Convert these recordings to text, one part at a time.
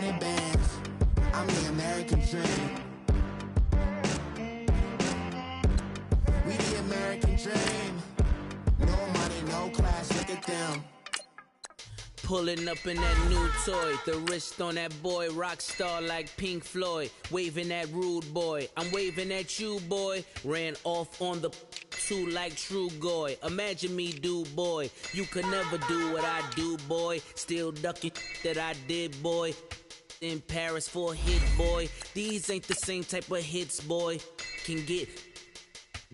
100 bands. I'm the American dream. We the American dream. No money, no class, look at them. Pulling up in that new toy, the wrist on that boy, rock star like Pink Floyd, waving at rude boy, I'm waving at you boy, ran off on the two like True Goy, imagine me do boy, you could never do what I do boy, still ducking that I did boy, in Paris for a hit boy, these ain't the same type of hits boy, can get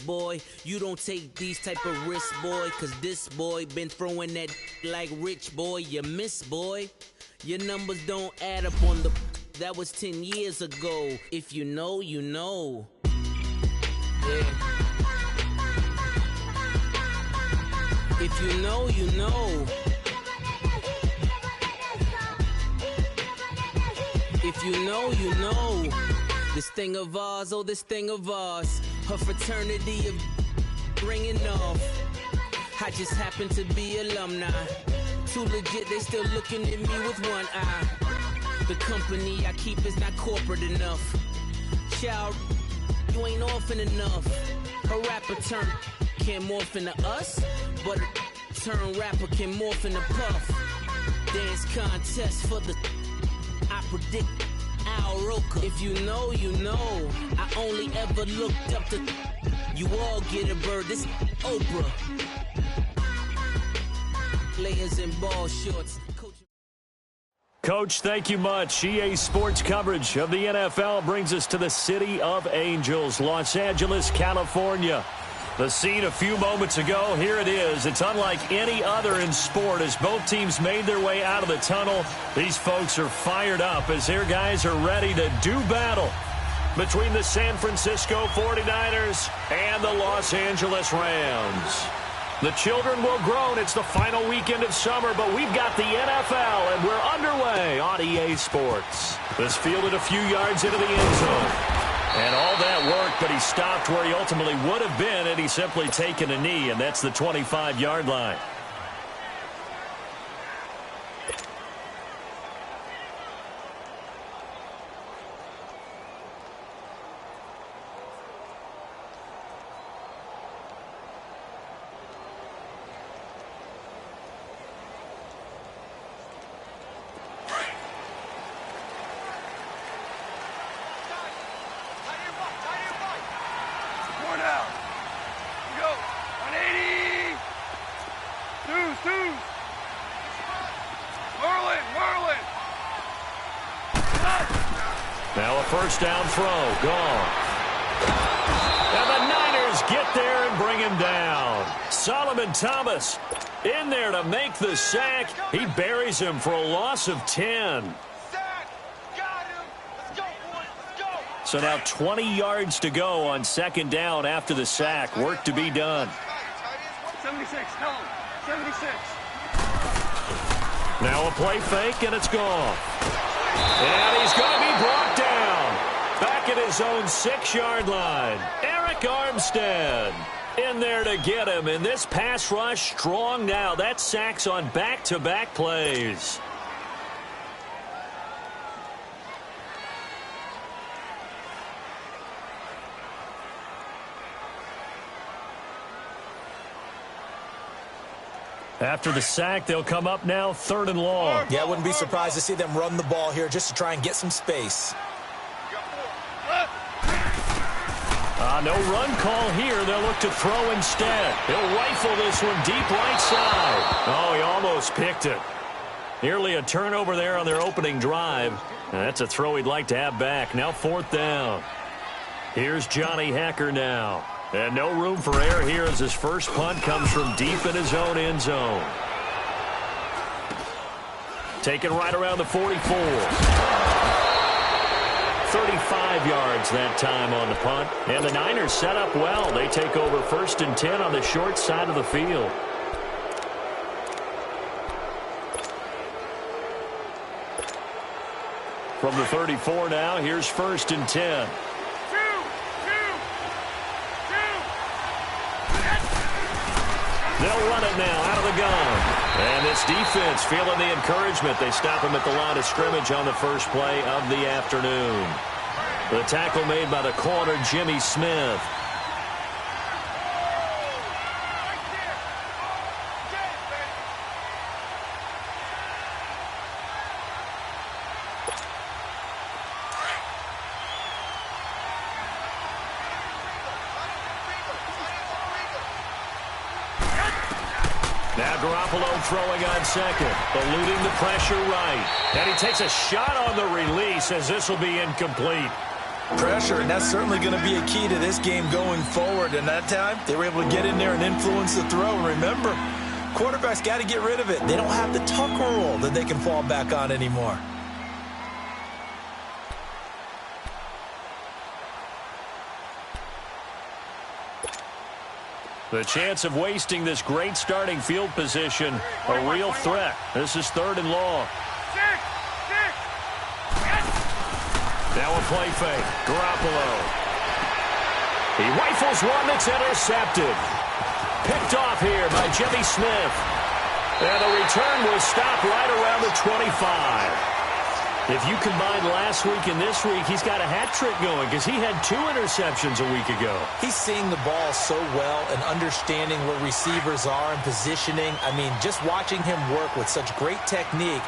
boy, you don't take these type of risks, boy, cause this boy been throwing that like rich boy, you miss, boy. Your numbers don't add up on the that was 10 years ago. If you know, you know. Yeah. If you know, you know. If you know, you know. This thing of ours, oh, this thing of ours. Her fraternity of ringing off. I just happen to be alumni. Too legit, they still looking at me with one eye. The company I keep is not corporate enough. Child, you ain't orphan enough. A rapper turn can't morph into us, but a turn rapper can morph into Puff. Dance contest for the I predict Al Roker. If you know, you know. I only ever looked up to you all get a bird. This Oprah. Layers in ball shorts. Coach, thank you much. EA Sports coverage of the NFL brings us to the City of Angels, Los Angeles, California. The scene a few moments ago, here it is. It's unlike any other in sport as both teams made their way out of the tunnel. These folks are fired up as their guys are ready to do battle between the San Francisco 49ers and the Los Angeles Rams. The children will groan. It's the final weekend of summer, but we've got the NFL, and we're underway on EA Sports. This fielded a few yards into the end zone. And all that worked, but he stopped where he ultimately would have been had he simply taken a knee, and that's the 25-yard line. Now a first down throw, gone. And the Niners get there and bring him down. Solomon Thomas in there to make the sack. He buries him for a loss of 10. So now 20 yards to go on second down after the sack. Work to be done. 76, tell him. 76. Now a play fake, and it's gone. And he's going to be brought down. Back at his own 6-yard line. Eric Armstead in there to get him. And this pass rush strong now. That's sacks on back-to-back plays. After the sack, they'll come up now 3rd and long. Yeah, I wouldn't be surprised to see them run the ball here just to try and get some space. No run call here. They'll look to throw instead. He'll rifle this one deep right side. Oh, he almost picked it. Nearly a turnover there on their opening drive. And that's a throw he'd like to have back. Now 4th down. Here's Johnny Hacker now. And no room for error here as his first punt comes from deep in his own end zone. Taken right around the 44. 35 yards that time on the punt. And the Niners set up well. They take over 1st and 10 on the short side of the field. From the 34 now, here's 1st and 10. They'll run it now out of the gun. And this defense feeling the encouragement. They stop him at the line of scrimmage on the first play of the afternoon. The tackle made by the corner, Jimmy Smith. Now Garoppolo throwing on second, eluding the pressure right. And he takes a shot on the release as this will be incomplete. Pressure, and that's certainly going to be a key to this game going forward. And that time, they were able to get in there and influence the throw. And remember, quarterbacks got to get rid of it. They don't have the tucker roll that they can fall back on anymore. The chance of wasting this great starting field position, a real threat. This is 3rd and long. Now a play fake. Garoppolo. He rifles one that's intercepted. Picked off here by Jimmy Smith. And the return was stopped right around the 25. If you combine last week and this week, he's got a hat trick going because he had 2 interceptions a week ago. He's seeing the ball so well and understanding where receivers are and positioning. I mean, just watching him work with such great technique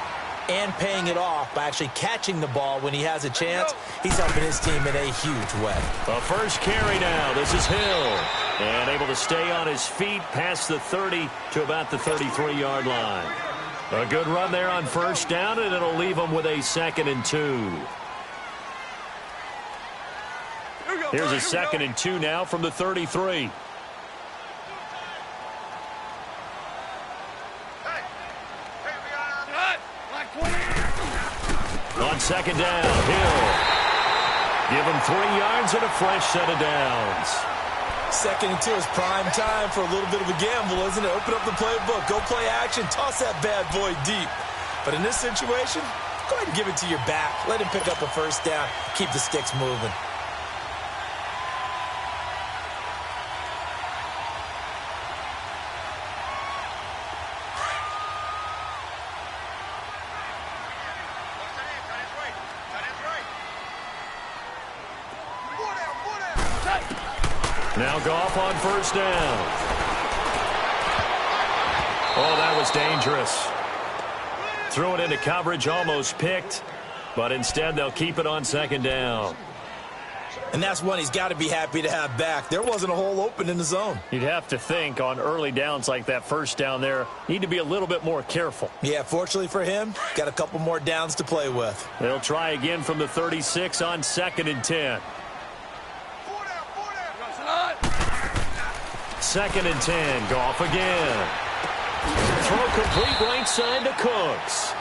and paying it off by actually catching the ball when he has a chance, he's helping his team in a huge way. A first carry now. This is Hill. And able to stay on his feet past the 30 to about the 33-yard line. A good run there on first down, and it'll leave them with a 2nd and 2. Here's a 2nd and 2 now from the 33. On 2nd down, Hill. Give him 3 yards and a fresh set of downs. 2nd and 2 is prime time for a little bit of a gamble, isn't it? Open up the playbook, go play action, toss that bad boy deep. But in this situation, go ahead and give it to your back. Let him pick up a first down. Keep the sticks moving. Now Goff on first down. Oh, that was dangerous. Threw it into coverage, almost picked, but instead they'll keep it on 2nd down. And that's one he's got to be happy to have back. There wasn't a hole open in the zone. You'd have to think on early downs like that first down there, need to be a little bit more careful. Yeah, fortunately for him, got a couple more downs to play with. They'll try again from the 36 on 2nd and 10. 2nd and 10, Goff again. Throw complete right side to Cooks.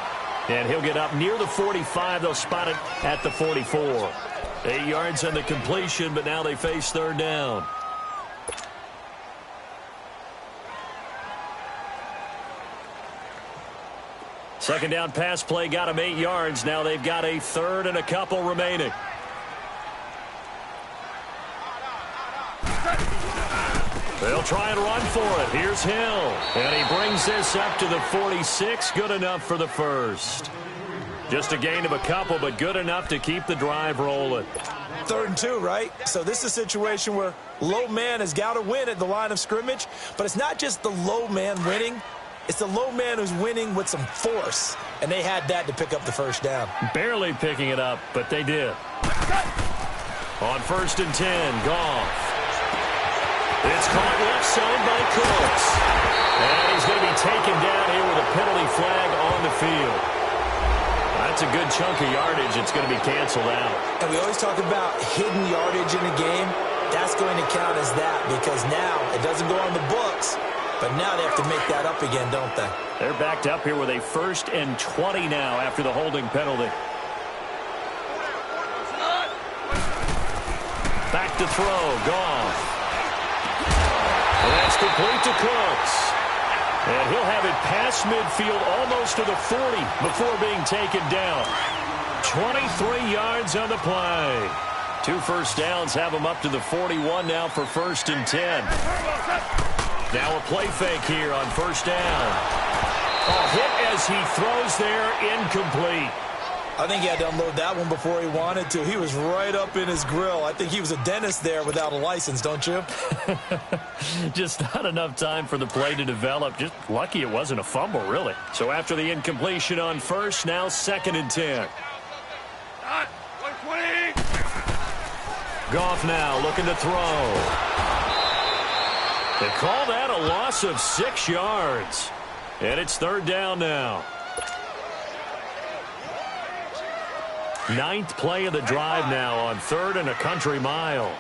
And he'll get up near the 45. They'll spot it at the 44. 8 yards on the completion, but now they face 3rd down. Second down pass play got him 8 yards. Now they've got a 3rd and a couple remaining. They'll try and run for it. Here's Hill. And he brings this up to the 46. Good enough for the first. Just a gain of a couple, but good enough to keep the drive rolling. 3rd and 2, right? So this is a situation where low man has got to win at the line of scrimmage. But it's not just the low man winning. It's the low man who's winning with some force. And they had that to pick up the first down. Barely picking it up, but they did. On 1st and 10, Goff. It's caught left side by Cooks. And he's going to be taken down here with a penalty flag on the field. That's a good chunk of yardage. It's going to be canceled out. And we always talk about hidden yardage in a game. That's going to count as that because now it doesn't go on the books. But now they have to make that up again, don't they? They're backed up here with a 1st and 20 now after the holding penalty. Back to throw. Goff. And that's complete to Cooks. And he'll have it past midfield almost to the 40 before being taken down. 23 yards on the play. 2 first downs have him up to the 41 now for 1st and 10. Now a play fake here on 1st down. Oh, hit as he throws there, incomplete. I think he had to unload that one before he wanted to. He was right up in his grill. I think he was a dentist there without a license, don't you? Just not enough time for the play to develop. Just lucky it wasn't a fumble, really. So after the incompletion on first, now 2nd and 10. 120. Goff now looking to throw. They call that a loss of 6 yards. And it's 3rd down now. 9th play of the drive now on 3rd and a country mile.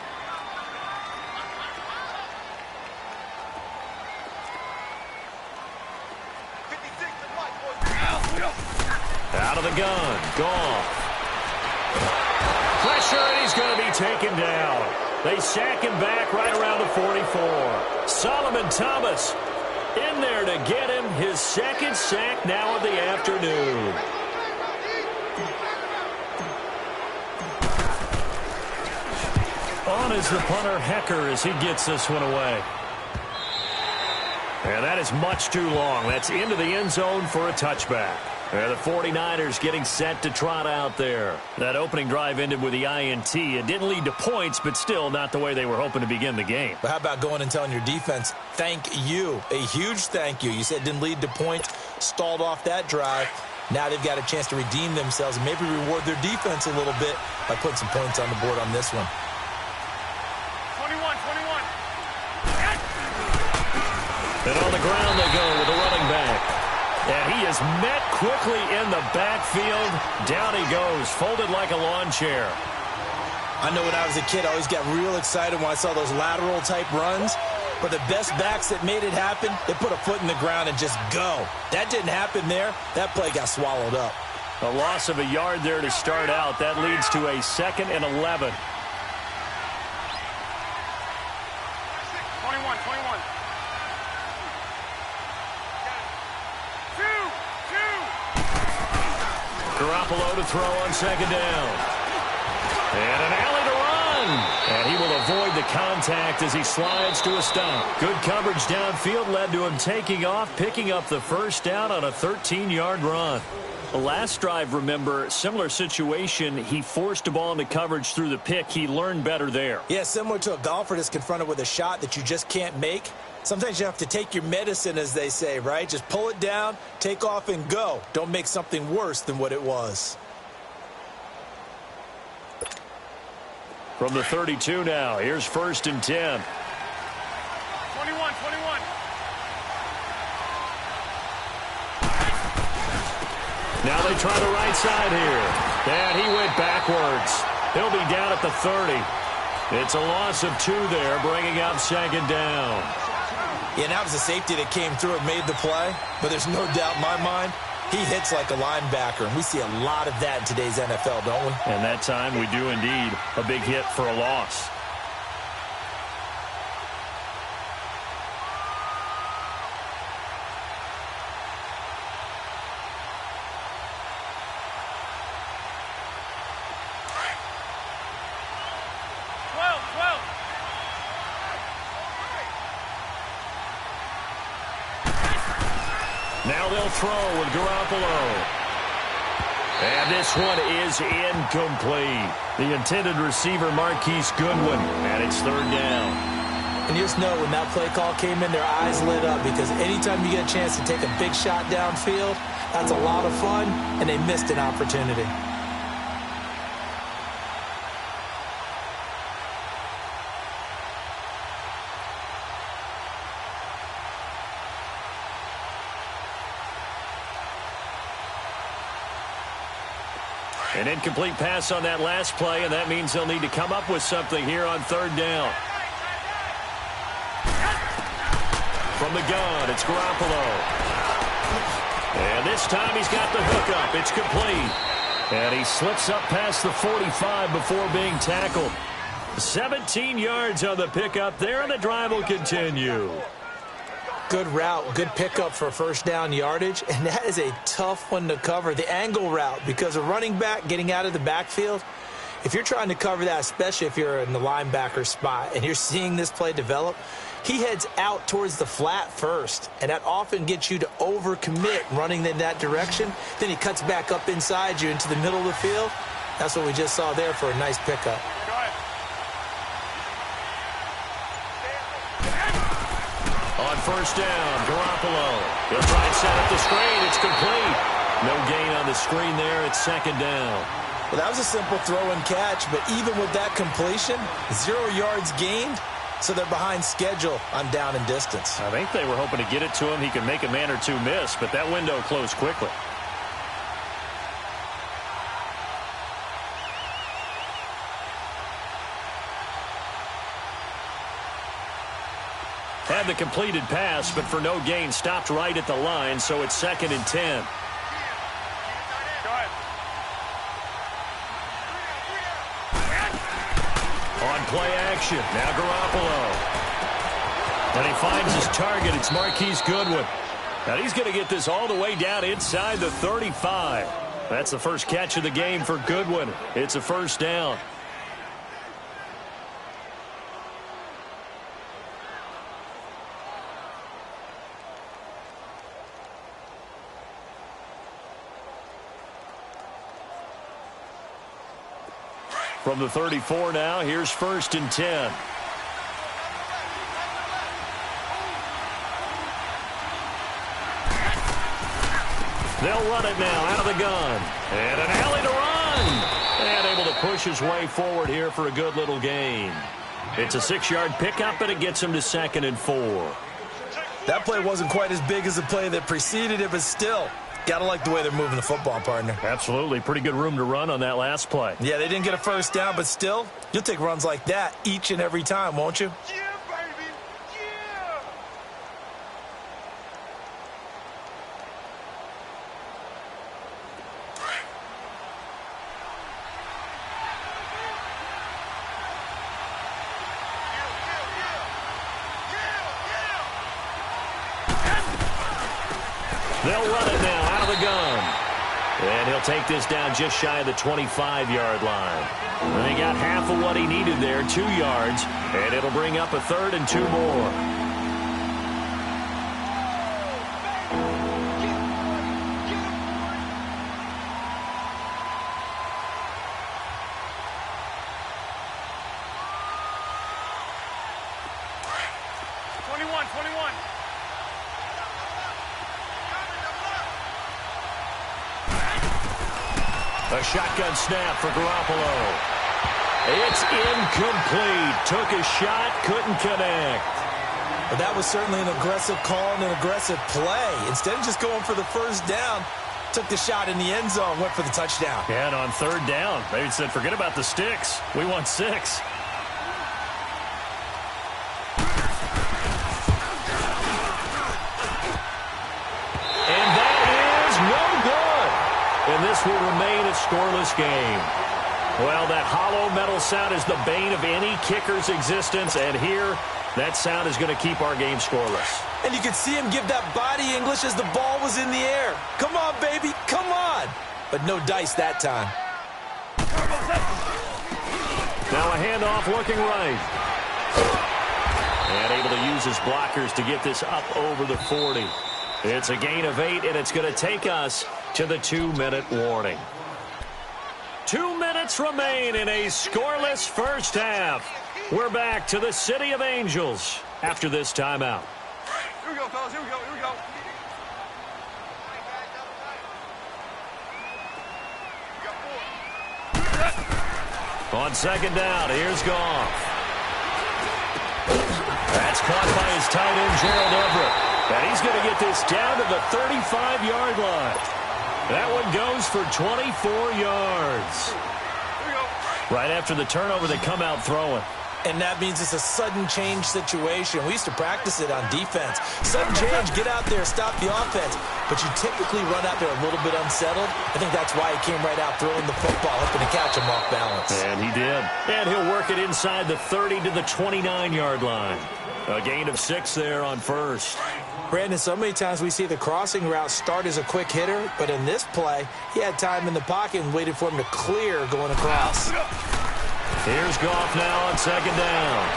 Out of the gun. Goff. Pressure, and he's going to be taken down. They sack him back right around the 44. Solomon Thomas in there to get him his 2nd sack now of the afternoon. On is the punter, Hecker, as he gets this one away. And that is much too long. That's into the end zone for a touchback. And the 49ers getting set to trot out there. That opening drive ended with the INT. It didn't lead to points, but still not the way they were hoping to begin the game. But how about going and telling your defense, thank you, a huge thank you. You said it didn't lead to points, stalled off that drive. Now they've got a chance to redeem themselves and maybe reward their defense a little bit by putting some points on the board on this one. 21. And on the ground they go with the running back. And he is met quickly in the backfield. Down he goes, folded like a lawn chair. I know when I was a kid, I always got real excited when I saw those lateral-type runs. But the best backs that made it happen, they put a foot in the ground and just go. That didn't happen there. That play got swallowed up. A loss of a yard there to start out. That leads to a 2nd and 11. 21. Garoppolo to throw on 2nd down. And an alley to run. And he will avoid the contact as he slides to a stop. Good coverage downfield led to him taking off, picking up the 1st down on a 13-yard run. The last drive, remember, similar situation. He forced a ball into coverage through the pick. He learned better there. Yeah, similar to a golfer that's confronted with a shot that you just can't make. Sometimes you have to take your medicine, as they say, right? Just pull it down, take off, and go. Don't make something worse than what it was. From the 32 now, here's 1st and 10. 21. Now they try the right side here. And he went backwards. He'll be down at the 30. It's a loss of 2 there, bringing up 2nd down. Yeah, and that was a safety that came through and made the play. But there's no doubt in my mind, he hits like a linebacker. And we see a lot of that in today's NFL, don't we? And that time we do indeed. A big hit for a loss. Now they'll throw with Garoppolo. And this one is incomplete. The intended receiver, Marquise Goodwin, and it's 3rd down. And you just know when that play call came in, their eyes lit up because anytime you get a chance to take a big shot downfield, that's a lot of fun, and they missed an opportunity. An incomplete pass on that last play, and that means they'll need to come up with something here on 3rd down. From the gun, it's Garoppolo. And this time he's got the hookup. It's complete. And he slips up past the 45 before being tackled. 17 yards on the pickup there, and the drive will continue. Good route, good pickup for 1st down yardage, and that is a tough one to cover, the angle route, because a running back getting out of the backfield, if you're trying to cover that, especially if you're in the linebacker spot and you're seeing this play develop, he heads out towards the flat first, and that often gets you to overcommit running in that direction. Then he cuts back up inside you into the middle of the field. That's what we just saw there for a nice pickup. On first down, Garoppolo. He'll try and set up the screen. It's complete. No gain on the screen there. It's second down. Well, that was a simple throw and catch, but even with that completion, 0 yards gained, so they're behind schedule on down and distance. I think they were hoping to get it to him. He could make a man or two miss, but that window closed quickly. Had the completed pass, but for no gain, stopped right at the line, so it's 2nd and 10. On play action, now Garoppolo. And he finds his target. It's Marquise Goodwin. Now he's going to get this all the way down inside the 35. That's the first catch of the game for Goodwin. It's a first down. From the 34 now, here's 1st and 10. They'll run it now out of the gun. And an alley to run. And able to push his way forward here for a good little gain. It's a 6-yard pickup, and it gets him to 2nd and 4. That play wasn't quite as big as the play that preceded it, but still, gotta like the way they're moving the football, partner. Absolutely. Pretty good room to run on that last play. Yeah, they didn't get a first down, but still, you'll take runs like that each and every time, won't you? Yeah, baby. Yeah. They'll run it now out of the gun. And he'll take this down just shy of the 25-yard line. And he got half of what he needed there, 2 yards. And it'll bring up a 3rd and 2 more. A shotgun snap for Garoppolo. It's incomplete. Took a shot, couldn't connect. But that was certainly an aggressive call and an aggressive play. Instead of just going for the first down, took the shot in the end zone, went for the touchdown. Yeah, and on 3rd down, they said, forget about the sticks. We want 6. And this will remain a scoreless game. Well, that hollow metal sound is the bane of any kicker's existence, and here, that sound is going to keep our game scoreless. And you could see him give that body English as the ball was in the air. Come on, baby, come on. But no dice that time. Now a handoff looking right. And able to use his blockers to get this up over the 40. It's a gain of 8, and it's going to take us to the 2-minute warning. 2 minutes remain in a scoreless first half. We're back to the City of Angels after this timeout. Here we go, fellas. Here we go. Here we go. On 2nd down, here's Goff. That's caught by his tight end, Gerald Everett. And he's going to get this down to the 35-yard line. That one goes for 24 yards. Right after the turnover, they come out throwing. And that means it's a sudden change situation. We used to practice it on defense. Sudden change, get out there, stop the offense. But you typically run out there a little bit unsettled. I think that's why he came right out throwing the football, hoping to catch him off balance. And he did. And he'll work it inside the 30 to the 29-yard line. A gain of 6 there on first. Brandon, so many times we see the crossing route start as a quick hitter, but in this play, he had time in the pocket and waited for him to clear going across. Here's Goff now on 2nd down.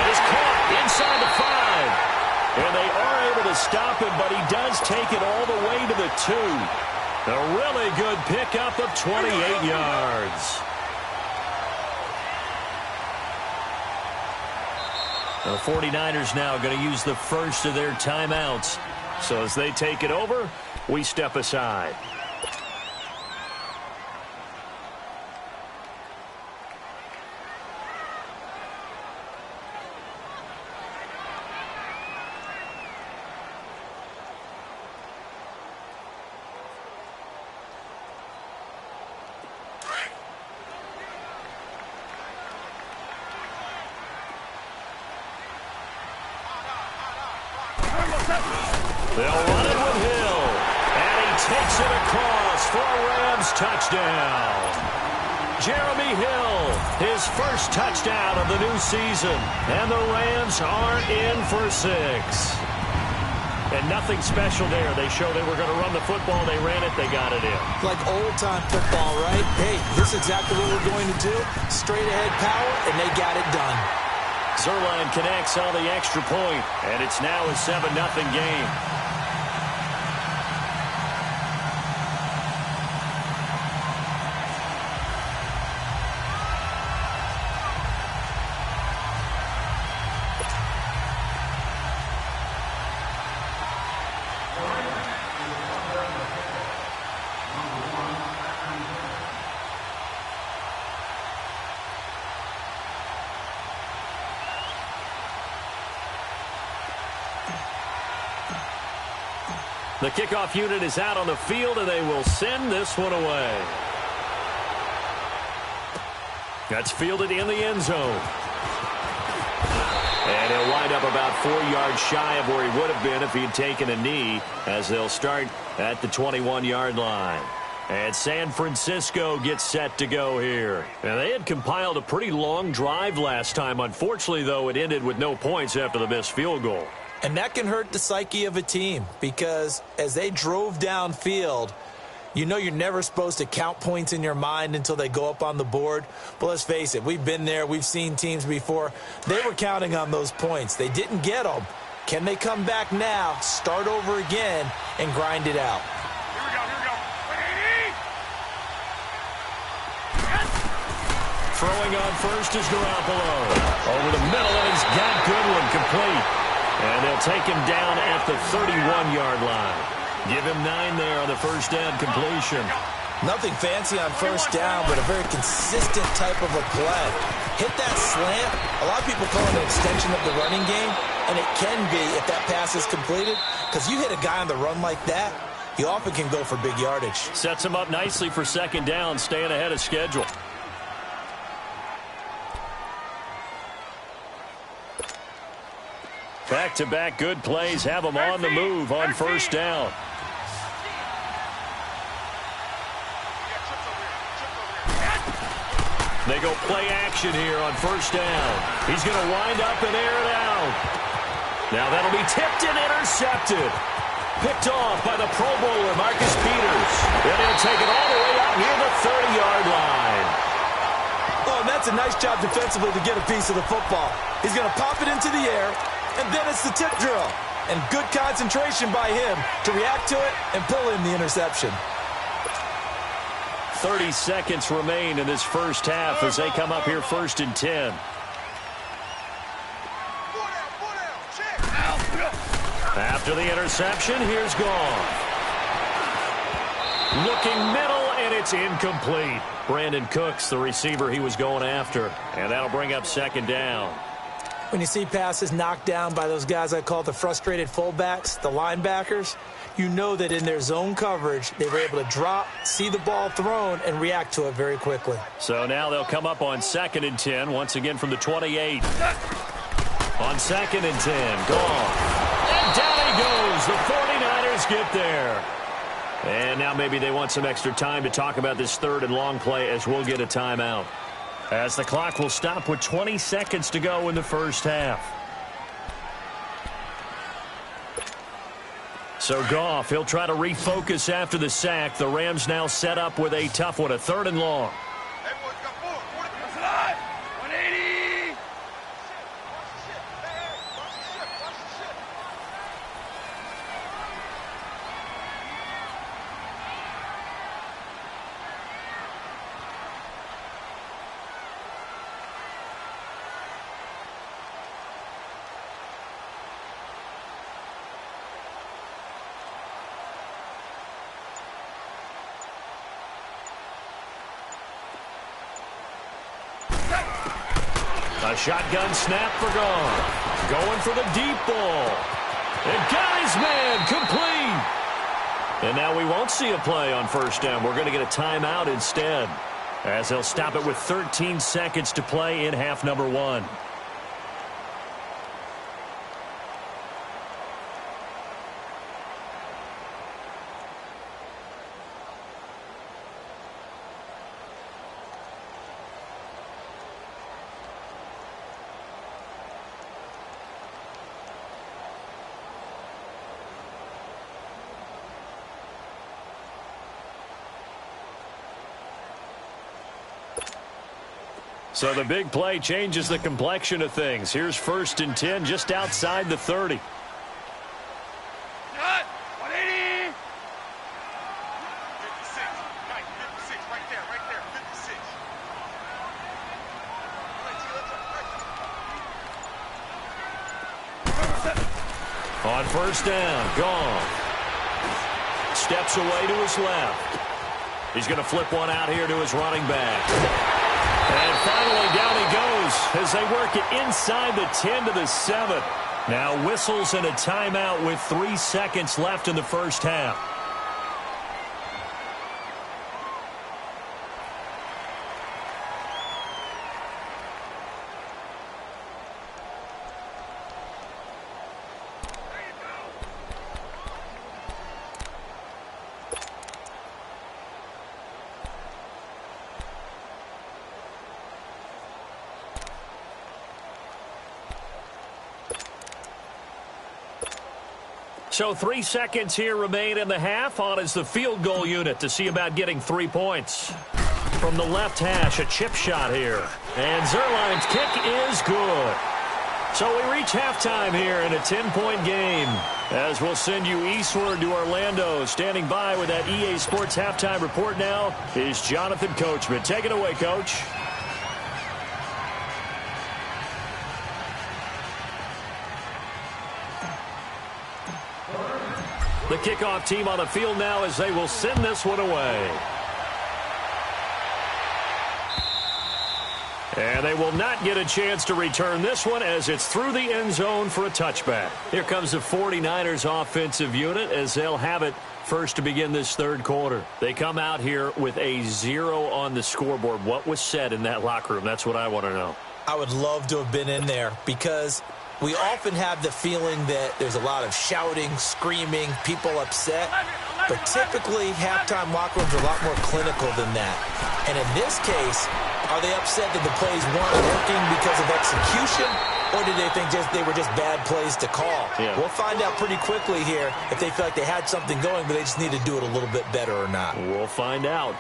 And is caught inside the 5. And they are able to stop him, but he does take it all the way to the 2. A really good pickup of 28 yards. The 49ers now going to use the first of their timeouts. So as they take it over, we step aside. They'll run it with Hill. And he takes it across for a Rams touchdown. Jeremy Hill, his first touchdown of the new season. And the Rams are in for 6. And nothing special there. They showed they were going to run the football. They ran it. They got it in. Like old-time football, right? Hey, this is exactly what we're going to do. Straight-ahead power, and they got it done. Zerline connects on the extra point, and it's now a 7-0 game. The kickoff unit is out on the field, and they will send this one away. That's fielded in the end zone. And he'll wind up about 4 yards shy of where he would have been if he had taken a knee, as they'll start at the 21-yard line. And San Francisco gets set to go here. And they had compiled a pretty long drive last time. Unfortunately, though, it ended with no points after the missed field goal. And that can hurt the psyche of a team because as they drove downfield, you know you're never supposed to count points in your mind until they go up on the board. But let's face it, we've been there. We've seen teams before. They were counting on those points. They didn't get them. Can they come back now, start over again, and grind it out? Here we go, here we go. Throwing on first is Garoppolo. Over the middle, and he's got Goodwin complete. And they'll take him down at the 31-yard line. Give him 9 there on the first down completion. Nothing fancy on first down, but a very consistent type of a play. Hit that slant. A lot of people call it an extension of the running game, and it can be if that pass is completed, because you hit a guy on the run like that, he often can go for big yardage. Sets him up nicely for second down, staying ahead of schedule. Back-to-back good plays have them on the move on first down. They go play action here on first down. He's going to wind up and air it out. Now that'll be tipped and intercepted. Picked off by the Pro Bowler, Marcus Peters. And he'll take it all the way out near the 30-yard line. Oh, and that's a nice job defensively to get a piece of the football. He's going to pop it into the air. And then it's the tip drill. And good concentration by him to react to it and pull in the interception. 30 seconds remain in this first half as they come up here first and 10. After the interception, here's Goff. Looking middle, and it's incomplete. Brandon Cooks, the receiver he was going after. And that'll bring up second down. When you see passes knocked down by those guys I call the frustrated fullbacks, the linebackers, you know that in their zone coverage, they were able to drop, see the ball thrown, and react to it very quickly. So now they'll come up on second and 10, once again from the 28. On second and 10, Goff. And down he goes. The 49ers get there. And now maybe they want some extra time to talk about this third and long play as we'll get a timeout. As the clock will stop with 20 seconds to go in the first half. So Goff, he'll try to refocus after the sack. The Rams now set up with a tough one, a third and long. A shotgun snap for gone. Going for the deep ball. And got his man complete. And now we won't see a play on first down. We're going to get a timeout instead, as they'll stop it with 13 seconds to play in half number 1. So the big play changes the complexion of things. Here's 1st and 10 just outside the 30. Cut! 180! 56. Right, 56. Right there. 56. On first down, gone. Steps away to his left. He's going to flip one out here to his running back. And finally, down he goes as they work it inside the 10 to the 7. Now whistles and a timeout with 3 seconds left in the first half. So 3 seconds here remain in the half. On is the field goal unit to see about getting 3 points. From the left hash, a chip shot here. And Zerline's kick is good. So we reach halftime here in a 10-point game. As we'll send you eastward to Orlando. Standing by with that EA Sports halftime report now is Jonathan Coachman. Take it away, Coach. The kickoff team on the field now as they will send this one away. And they will not get a chance to return this one as it's through the end zone for a touchback. Here comes the 49ers offensive unit as they'll have it first to begin this third quarter. They come out here with a 0 on the scoreboard. What was said in that locker room? That's what I want to know. I would love to have been in there because we often have the feeling that there's a lot of shouting, screaming, people upset. But typically, halftime locker rooms are a lot more clinical than that. And in this case, are they upset that the plays weren't working because of execution? Or did they think they were just bad plays to call? Yeah. We'll find out pretty quickly here if they feel like they had something going, but they just need to do it a little bit better or not. We'll find out.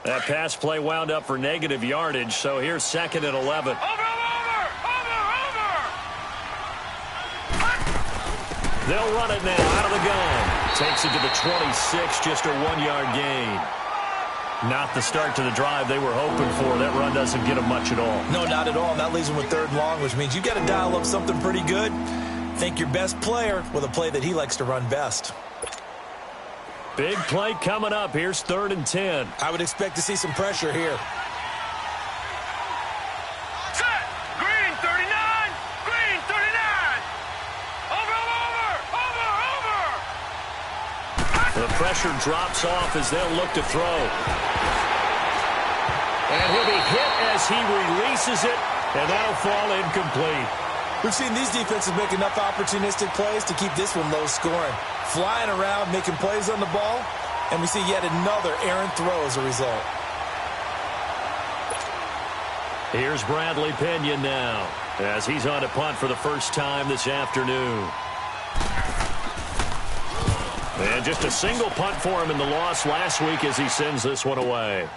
That pass play wound up for negative yardage, so here's 2nd and 11. Over! They'll run it now out of the gun. Takes it to the 26, just a 1-yard gain. Not the start to the drive they were hoping for. That run doesn't get them much at all. No, not at all. And that leaves them with 3rd and long, which means you got to dial up something pretty good. Think your best player with a play that he likes to run best. Big play coming up. Here's 3rd and 10. I would expect to see some pressure here. Set! Green 39! Green 39! Over! The pressure drops off as they'll look to throw. And he'll be hit as he releases it, and that'll fall incomplete. We've seen these defenses make enough opportunistic plays to keep this one low scoring. Flying around, making plays on the ball, and we see yet another errant throw as a result. Here's Bradley Pena now, as he's on to punt for the first time this afternoon. And just a single punt for him in the loss last week as he sends this one away.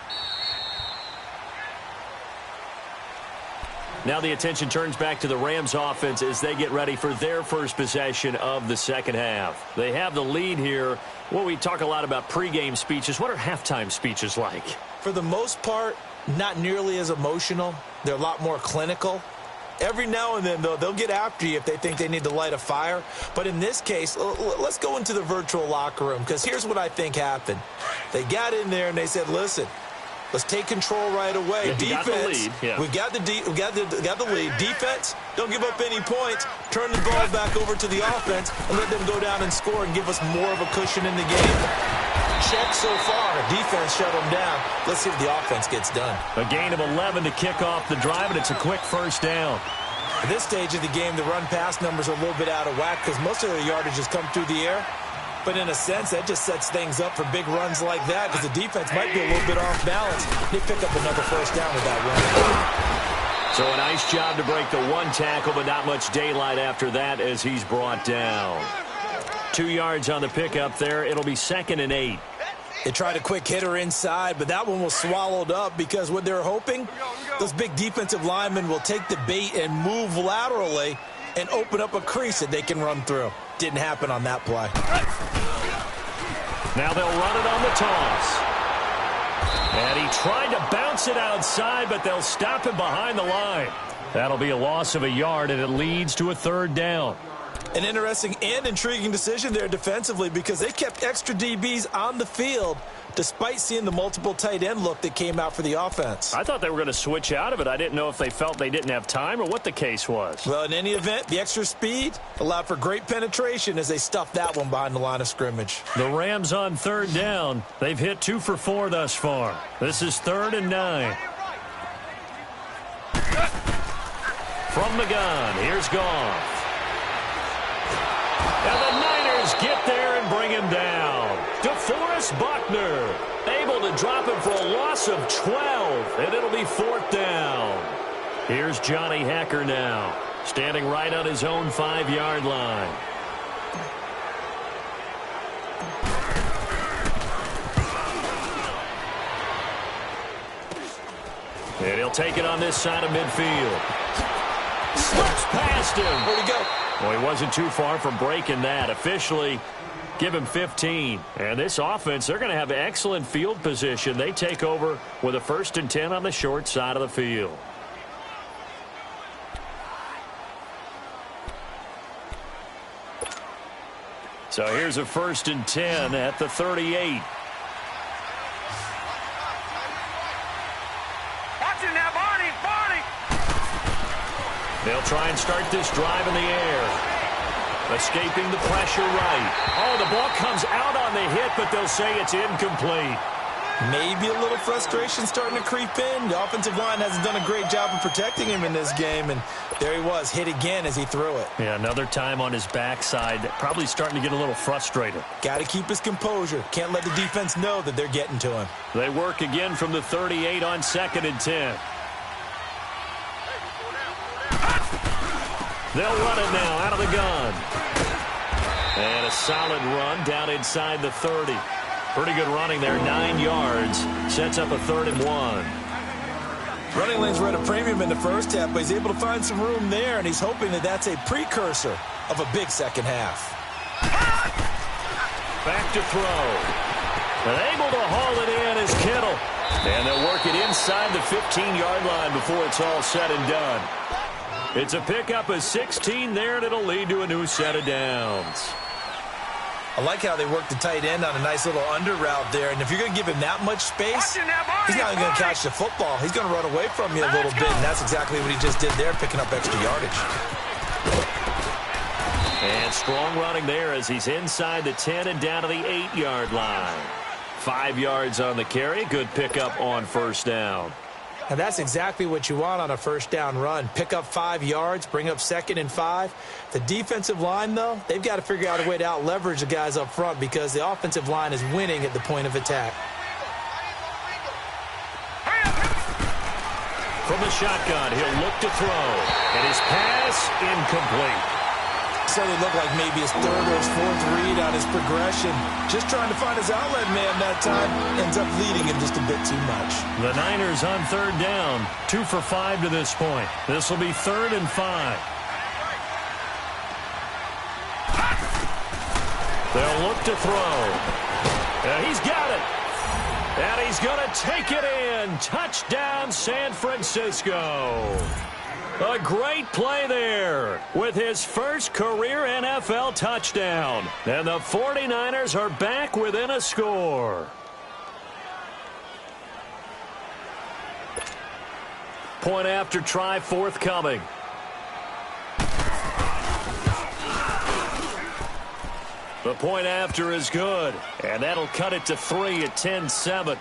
Now the attention turns back to the Rams offense as they get ready for their first possession of the second half. They have the lead here. Well, we talk a lot about pregame speeches. What are halftime speeches like? For the most part, not nearly as emotional. They're a lot more clinical. Every now and then, though, they'll get after you if they think they need to light a fire. But in this case, let's go into the virtual locker room, because here's what I think happened. They got in there and they said, listen, let's take control right away. Yeah, defense, we got the lead. Defense, don't give up any points. Turn the ball back over to the offense and let them go down and score and give us more of a cushion in the game. Check so far. Defense shut them down. Let's see if the offense gets done. A gain of 11 to kick off the drive, and it's a quick first down. At this stage of the game, the run-pass numbers are a little bit out of whack because most of their yardage has come through the air. But in a sense, that just sets things up for big runs like that because the defense might be a little bit off balance. They pick up another first down with that run. So a nice job to break the one tackle, but not much daylight after that as he's brought down. 2 yards on the pickup there. It'll be 2nd and 8. They tried a quick hitter inside, but that one was swallowed up because what they're hoping, those big defensive linemen will take the bait and move laterally and open up a crease that they can run through. Didn't happen on that play. Now they'll run it on the toss. And he tried to bounce it outside, but they'll stop him behind the line. That'll be a loss of a yard, and it leads to a 3rd down. An interesting and intriguing decision there defensively because they kept extra DBs on the field despite seeing the multiple tight end look that came out for the offense. I thought they were going to switch out of it. I didn't know if they felt they didn't have time or what the case was. Well, in any event, the extra speed allowed for great penetration as they stuffed that one behind the line of scrimmage. The Rams on 3rd down. They've hit 2 for 4 thus far. This is 3rd and 9. From the gun, here's Goff. And the Niners get there and bring him down. DeForest Buckner able to drop him for a loss of 12, and it'll be 4th down. Here's Johnny Hekker now, standing right on his own 5-yard line. And he'll take it on this side of midfield. Slips past him. Where'd he go? Well, he wasn't too far from breaking that. Officially, give him 15. And this offense, they're going to have excellent field position. They take over with a 1st and 10 on the short side of the field. So here's a 1st and 10 at the 38. They'll try and start this drive in the air. Escaping the pressure right. Oh, the ball comes out on the hit, but they'll say it's incomplete. Maybe a little frustration starting to creep in. The offensive line hasn't done a great job of protecting him in this game, and there he was, hit again as he threw it. Yeah, another time on his backside. Probably starting to get a little frustrated. Got to keep his composure. Can't let the defense know that they're getting to him. They work again from the 38 on 2nd and 10. They'll run it now out of the gun. And a solid run down inside the 30. Pretty good running there, 9 yards. Sets up a 3rd and 1. Running lanes were at a premium in the first half, but he's able to find some room there, and he's hoping that that's a precursor of a big second half. Back to throw. And able to haul it in is Kittle. And they'll work it inside the 15-yard line before it's all said and done. It's a pickup of 16 there, and it'll lead to a new set of downs. I like how they work the tight end on a nice little under route there. And if you're going to give him that much space, he's not even going to catch the football. He's going to run away from you a little bit, and that's exactly what he just did there, picking up extra yardage. And strong running there as he's inside the 10 and down to the 8-yard line. 5 yards on the carry. Good pickup on first down. And that's exactly what you want on a first down run. Pick up 5 yards, bring up 2nd and 5. The defensive line, though, they've got to figure out a way to out-leverage the guys up front because the offensive line is winning at the point of attack. From the shotgun, he'll look to throw. And his pass incomplete. So it looked like maybe his 3rd or his 4th read on his progression. Just trying to find his outlet man that time. Ends up leading him just a bit too much. The Niners on 3rd down. 2 for 5 to this point. This will be 3rd and 5. They'll look to throw. And he's got it. And he's going to take it in. Touchdown, San Francisco. A great play there with his first career NFL touchdown. And the 49ers are back within a score. Point after try forthcoming. The point after is good. And that'll cut it to 3 at 10-7.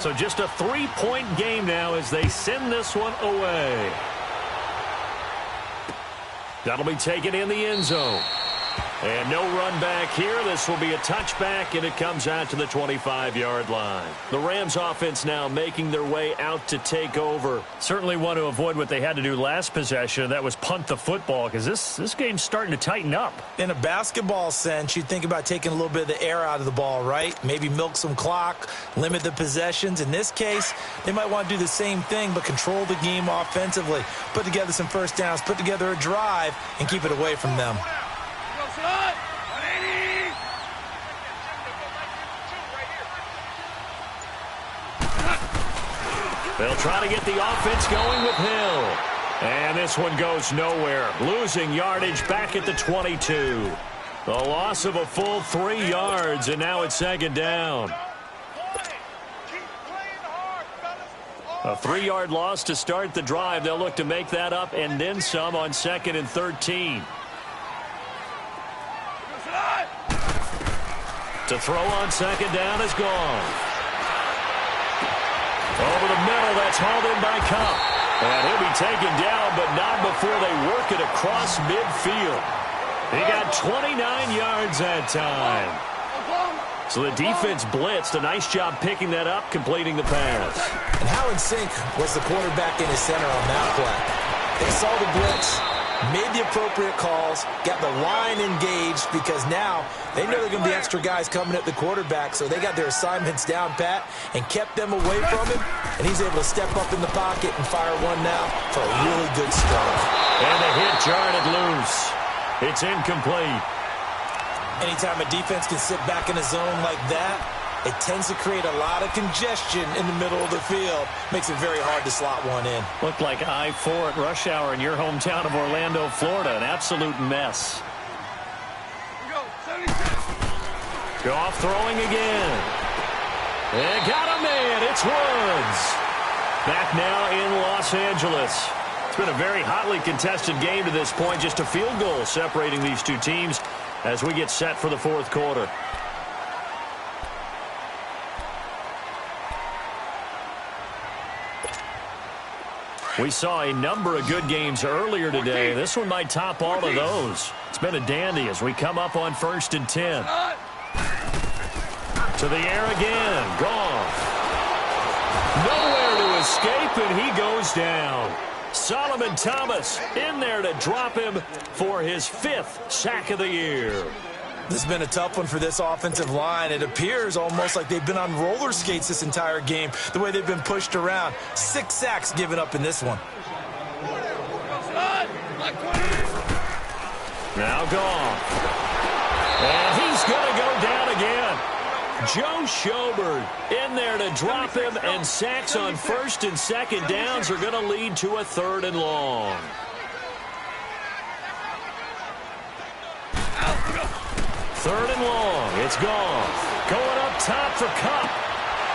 So just a 3-point game now as they send this one away. That'll be taken in the end zone. And no run back here. This will be a touchback, and it comes out to the 25-yard line. The Rams offense now making their way out to take over. Certainly want to avoid what they had to do last possession. That was punt the football because this game's starting to tighten up. In a basketball sense, you think about taking a little bit of the air out of the ball, right? Maybe milk some clock, limit the possessions. In this case, they might want to do the same thing but control the game offensively. Put together some first downs, put together a drive, and keep it away from them. They'll try to get the offense going with Hill. And this one goes nowhere. Losing yardage back at the 22. The loss of a full 3 yards, and now it's 2nd down. A 3-yard loss to start the drive. They'll look to make that up and then some on 2nd and 13. To throw on 2nd down is gone. Over the middle, that's hauled in by Cup. And he'll be taken down, but not before they work it across midfield. He got 29 yards that time. So the defense blitzed. A nice job picking that up, completing the pass. And how in sync was the quarterback in his center on that play? They saw the blitz, made the appropriate calls, got the line engaged because now they know they're going to be extra guys coming at the quarterback, so they got their assignments down pat and kept them away from him, and he's able to step up in the pocket and fire one now for a really good strike. And the hit jarred it loose. It's incomplete. Anytime a defense can sit back in a zone like that, it tends to create a lot of congestion in the middle of the field. Makes it very hard to slot one in. Looked like I-4 at rush hour in your hometown of Orlando, Florida. An absolute mess. Go off throwing again. And got a man. It's Woods. Back now in Los Angeles. It's been a very hotly contested game to this point. Just a field goal separating these two teams as we get set for the 4th quarter. We saw a number of good games earlier today. This one might top all of those. It's been a dandy as we come up on 1st and 10. To the air again. Gone. Nowhere to escape, and he goes down. Solomon Thomas in there to drop him for his 5th sack of the year. This has been a tough one for this offensive line. It appears almost like they've been on roller skates this entire game, the way they've been pushed around. 6 sacks given up in this one. Now gone. And he's going to go down again. Joe Schobert in there to drop him, and sacks on first and second downs are going to lead to a 3rd and long. Third and long. It's Goff going up top for Kupp.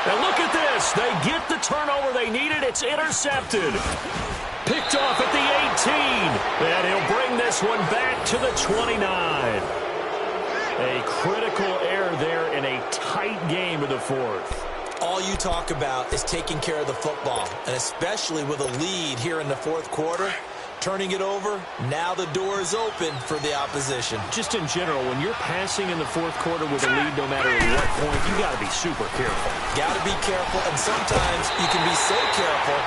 And look at this. They get the turnover they needed. It's intercepted. Picked off at the 18. And he'll bring this one back to the 29. A critical error there in a tight game of the 4th. All you talk about is taking care of the football, and especially with a lead here in the 4th quarter. Turning it over, now the door is open for the opposition. Just in general, when you're passing in the 4th quarter with a lead, no matter at what point, you got to be super careful. Got to be careful, and sometimes you can be so careful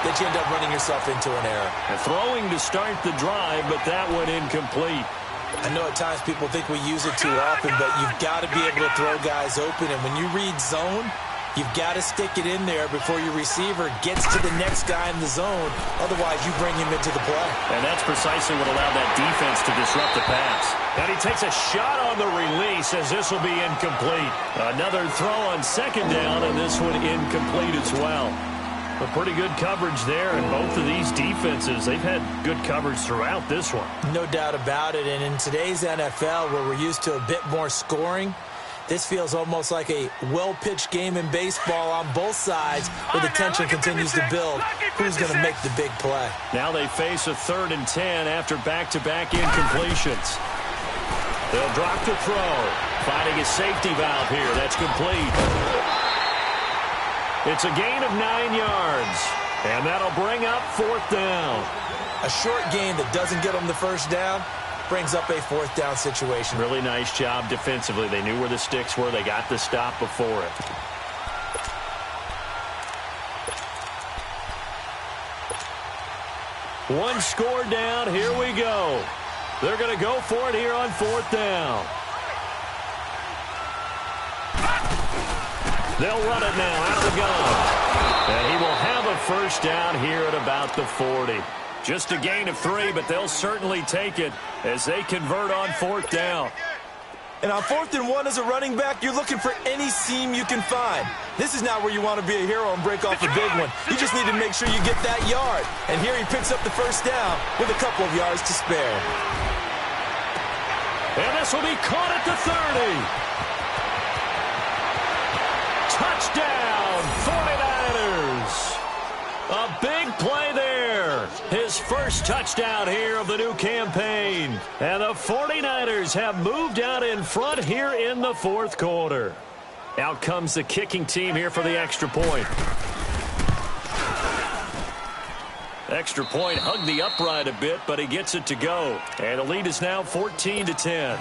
that you end up running yourself into an error. And throwing to start the drive, but that went incomplete. I know at times people think we use it too often, but you've got to be able to throw guys open. And when you read zone, you've got to stick it in there before your receiver gets to the next guy in the zone. Otherwise, you bring him into the play. And that's precisely what allowed that defense to disrupt the pass. And he takes a shot on the release as this will be incomplete. Another throw on second down, and this one incomplete as well. A pretty good coverage there, and both of these defenses, they've had good coverage throughout this one. No doubt about it, and in today's NFL, where we're used to a bit more scoring, this feels almost like a well-pitched game in baseball on both sides, where the tension continues to build. Who's going to make the big play? Now they face a 3rd and 10 after back-to-back incompletions. They'll drop the throw, finding a safety valve here. That's complete. It's a gain of 9 yards, and that'll bring up 4th down. A short gain that doesn't get them the first down brings up a 4th down situation. Really nice job defensively. They knew where the sticks were. They got the stop before it. One score down. Here we go. They're going to go for it here on 4th down. They'll run it now out of the gun. And he will have a first down here at about the 40. Just a gain of 3, but they'll certainly take it as they convert on 4th down. And on 4th and 1 as a running back, you're looking for any seam you can find. This is not where you want to be a hero and break off a big one. You just need to make sure you get that yard. And here he picks up the first down with a couple of yards to spare. And this will be caught at the 30. Touchdown, 49ers. A big play there. His first touchdown here of the new campaign. And the 49ers have moved out in front here in the 4th quarter. Out comes the kicking team here for the extra point. Extra point hugged the upright a bit, but he gets it to go. And the lead is now 14-10.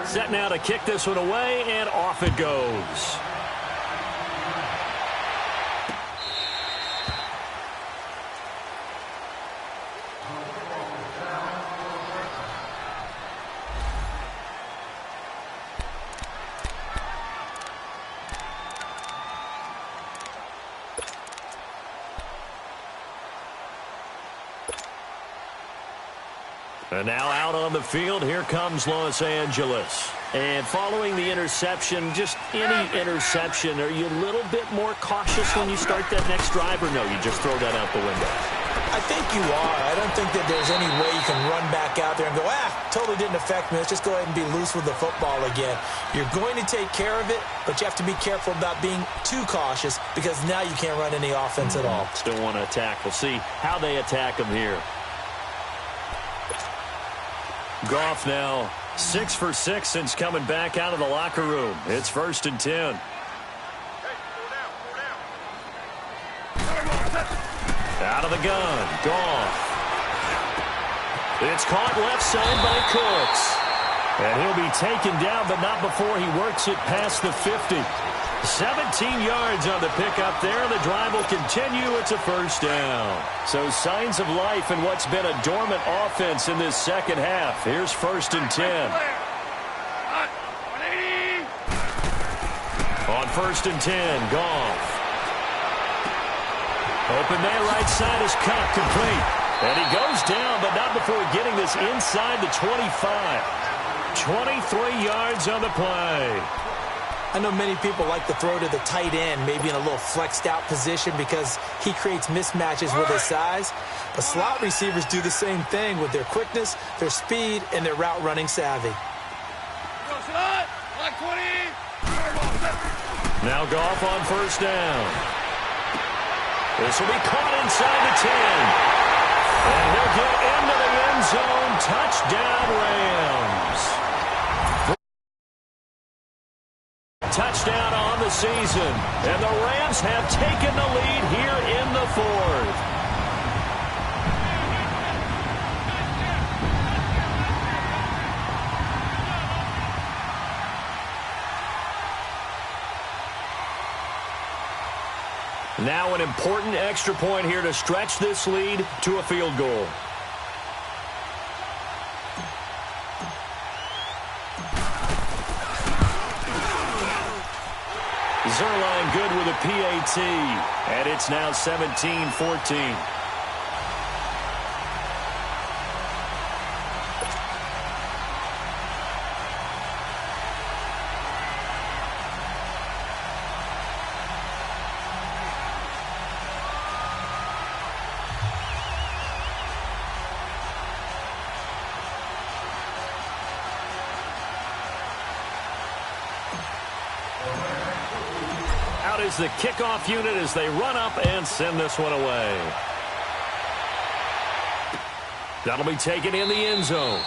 Set now to kick this one away, and off it goes. And now out on the field, here comes Los Angeles. And following the interception, just any interception, are you a little bit more cautious when you start that next drive, or no, you just throw that out the window? I think you are. I don't think that there's any way you can run back out there and go, totally didn't affect me. Let's just go ahead and be loose with the football again. You're going to take care of it, but you have to be careful about being too cautious because now you can't run any offense at all. Still want to attack. We'll see how they attack them here. Goff now 6 for 6 since coming back out of the locker room. It's 1st and 10. Out of the gun, Goff. It's caught left side by Cooks. And he'll be taken down, but not before he works it past the 50. 17 yards on the pickup there. The drive will continue. It's a first down. So signs of life in what's been a dormant offense in this second half. Here's 1st and 10. On 1st and 10, Goff. Open there, right side is cut, complete. And he goes down, but not before getting this inside the 25. 23 yards on the play. I know many people like to throw to the tight end, maybe in a little flexed out position because he creates mismatches with his size. But slot receivers do the same thing with their quickness, their speed, and their route running savvy. Now Goff on first down. This will be caught inside the 10. And he'll get into the end zone. Touchdown, Rams. Touchdown on the season. And the Rams have taken the lead here in the fourth. Now an important extra point here to stretch this lead to a field goal. Zerline good with a PAT, and it's now 17-14. Is the kickoff unit as they run up and send this one away. That'll be taken in the end zone.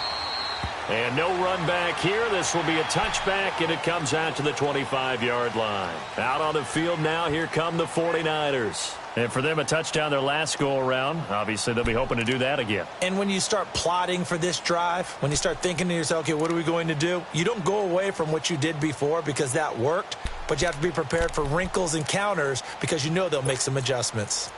And no run back here. This will be a touchback, and it comes out to the 25-yard line. Out on the field now, here come the 49ers. And for them, a touchdown their last go-around. Obviously, they'll be hoping to do that again. And when you start plotting for this drive, when you start thinking to yourself, okay, what are we going to do? You don't go away from what you did before because that worked, but you have to be prepared for wrinkles and counters because you know they'll make some adjustments.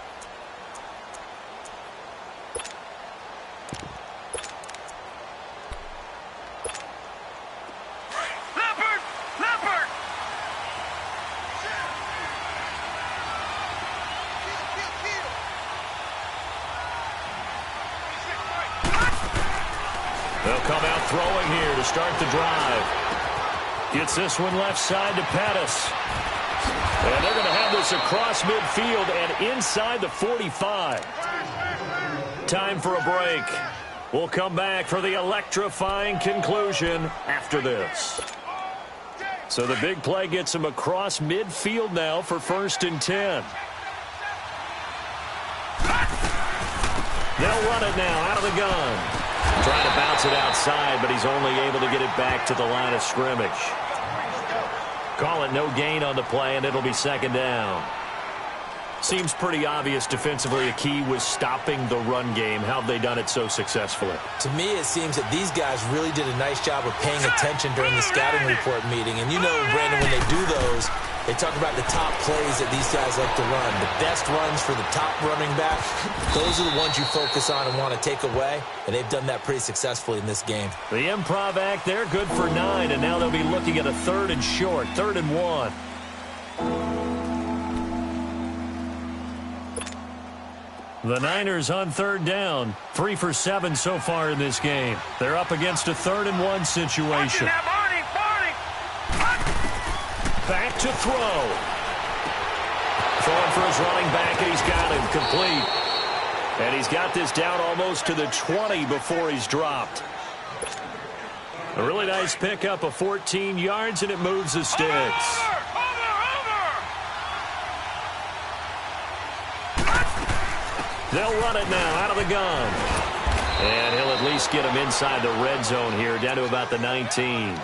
They'll come out throwing here to start the drive. Gets this one left side to Pettis. And they're going to have this across midfield and inside the 45. Time for a break. We'll come back for the electrifying conclusion after this. So the big play gets him across midfield now for 1st and 10. They'll run it now out of the gun. Trying to bounce it outside, but he's only able to get it back to the line of scrimmage. Call it no gain on the play, and it'll be 2nd down. Seems pretty obvious defensively a key was stopping the run game. How have they done it so successfully? To me, it seems that these guys really did a nice job of paying attention during the scouting report meeting. And you know, Brandon, when they do those, they talk about the top plays that these guys like to run. The best runs for the top running back, those are the ones you focus on and want to take away. And they've done that pretty successfully in this game. The improv act, they're good for 9, and now they'll be looking at a 3rd and short, 3rd and 1. The Niners on 3rd down, 3 for 7 so far in this game. They're up against a 3rd and 1 situation. Back to throw. Throwing for his running back, and he's got him complete. And he's got this down almost to the 20 before he's dropped. A really nice pickup of 14 yards, and it moves the sticks. They'll run it now out of the gun. And he'll at least get him inside the red zone here, down to about the 19.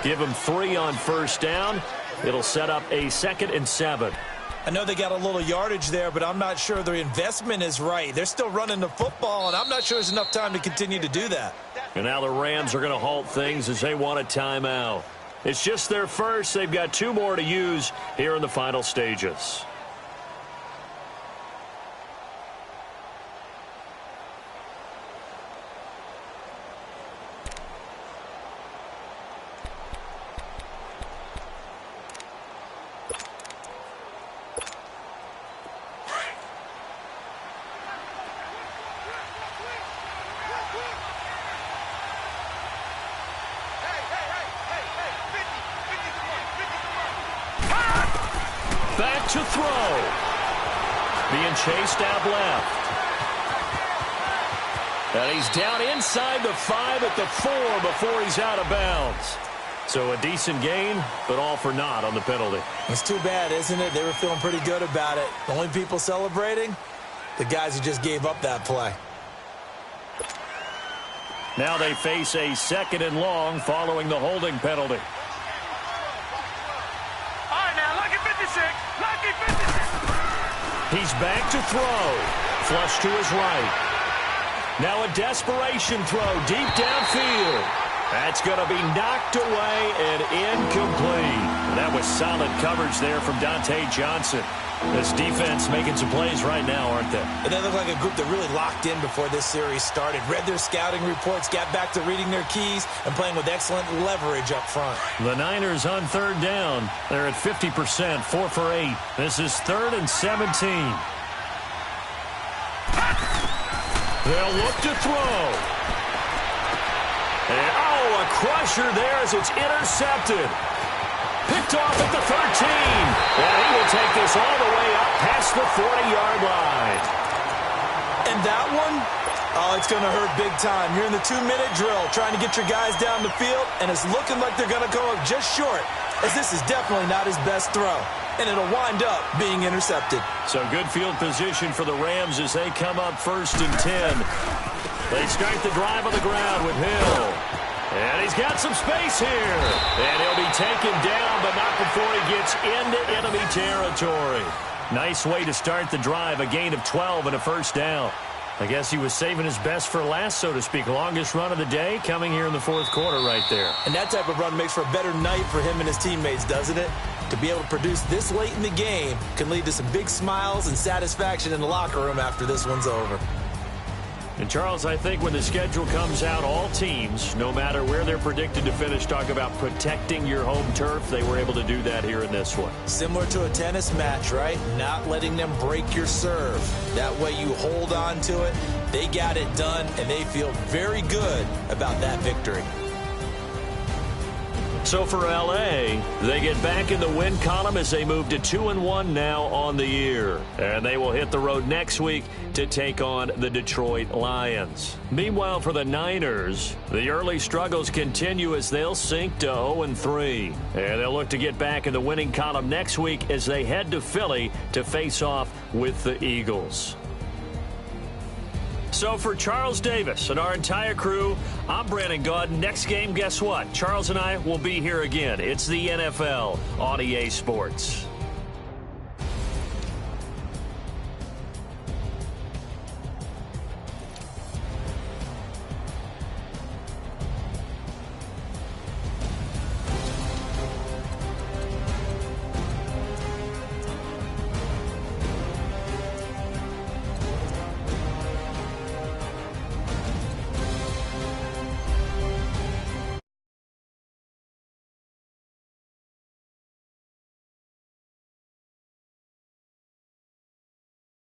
Give him 3 on 1st down. It'll set up a 2nd and 7. I know they got a little yardage there, but I'm not sure the investment is right. They're still running the football, and I'm not sure there's enough time to continue to do that. And now the Rams are going to halt things as they want a timeout. It's just their first. They've got 2 more to use here in the final stages. to throw. Being chased out left. And he's down inside the 5 at the 4 before he's out of bounds. So a decent gain, but all for naught on the penalty. It's too bad, isn't it? They were feeling pretty good about it. The only people celebrating, the guys who just gave up that play. Now they face a 2nd and long following the holding penalty. All right, now, lucky 56. Lucky 56. He's back to throw. Flush to his right. Now a desperation throw deep downfield. That's going to be knocked away and incomplete. That was solid coverage there from Dante Johnson. This defense making some plays right now, aren't they? And they look like a group that really locked in before this series started. Read their scouting reports, got back to reading their keys, and playing with excellent leverage up front. The Niners on 3rd down. They're at 50%, 4 for 8. This is 3rd and 17. They'll look to throw. And, a crusher there as it's intercepted. Picked off at the 13. And he will take this all the way up past the 40-yard line. And that one, it's going to hurt big time. You're in the 2-minute drill trying to get your guys down the field, and it's looking like they're going to come up just short, as this is definitely not his best throw. And it'll wind up being intercepted. So good field position for the Rams as they come up 1st and 10. They start the drive on the ground with Hill. And he's got some space here. And he'll be taken down, but not before he gets into enemy territory. Nice way to start the drive, a gain of 12 and a 1st down. I guess he was saving his best for last, so to speak. Longest run of the day coming here in the 4th quarter right there. And that type of run makes for a better night for him and his teammates, doesn't it? To be able to produce this late in the game can lead to some big smiles and satisfaction in the locker room after this one's over. And, Charles, I think when the schedule comes out, all teams, no matter where they're predicted to finish, talk about protecting your home turf. They were able to do that here in this one. Similar to a tennis match, right? Not letting them break your serve. That way you hold on to it. They got it done, and they feel very good about that victory. So for L.A., they get back in the win column as they move to 2-1 now on the year. And they will hit the road next week to take on the Detroit Lions. Meanwhile, for the Niners, the early struggles continue as they'll sink to 0-3. And they'll look to get back in the winning column next week as they head to Philly to face off with the Eagles. So for Charles Davis and our entire crew, I'm Brandon Gaudin. Next game, guess what? Charles and I will be here again. It's the NFL on EA Sports.